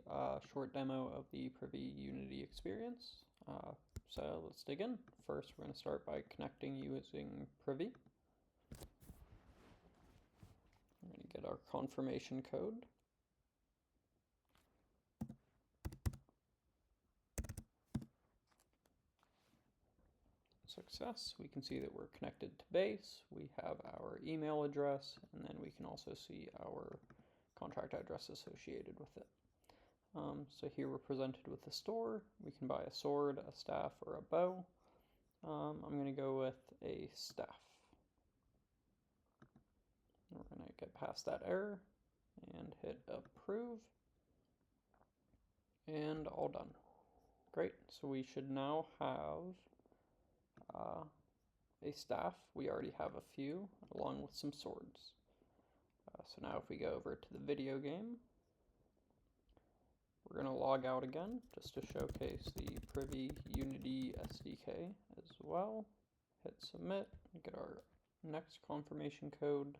a short demo of the Privy Unity experience. So let's dig in. First, we're going to start by connecting using Privy. We're going to get our confirmation code. Success. We can see that we're connected to base. We have our email address, and then we can also see our contract address associated with it. So here we're presented with a store. We can buy a sword, a staff, or a bow. I'm going to go with a staff. We're going to get past that error and hit approve. And all done. Great. So we should now have a staff. We already have a few, along with some swords. So now if we go over to the video game, we're going to log out again, just to showcase the Privy Unity SDK as well. Hit submit, get our next confirmation code.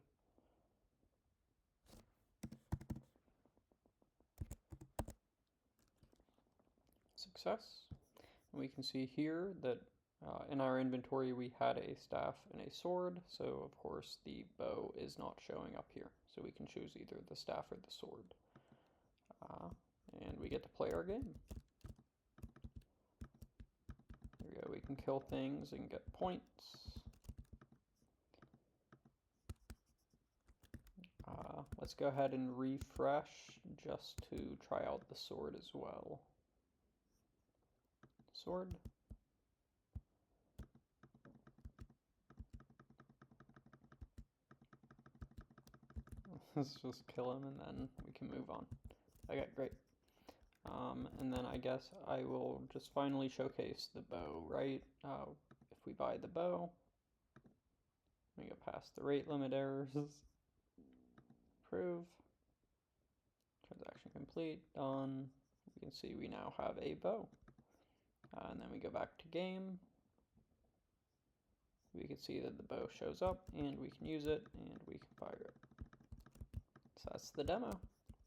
Success. And we can see here that in our inventory we had a staff and a sword, so of course the bow is not showing up here. So we can choose either the staff or the sword. And we get to play our game. There we go, we can kill things and get points. Let's go ahead and refresh just to try out the sword as well. Sword. Let's just kill him and then we can move on. Okay, great. And then I guess I will just finally showcase the bow, right? If we buy the bow, we go past the rate limit errors. Approve. Transaction complete. Done. We can see we now have a bow. And then we go back to game. We can see that the bow shows up and we can use it and we can fire it. So that's the demo.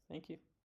Thank you.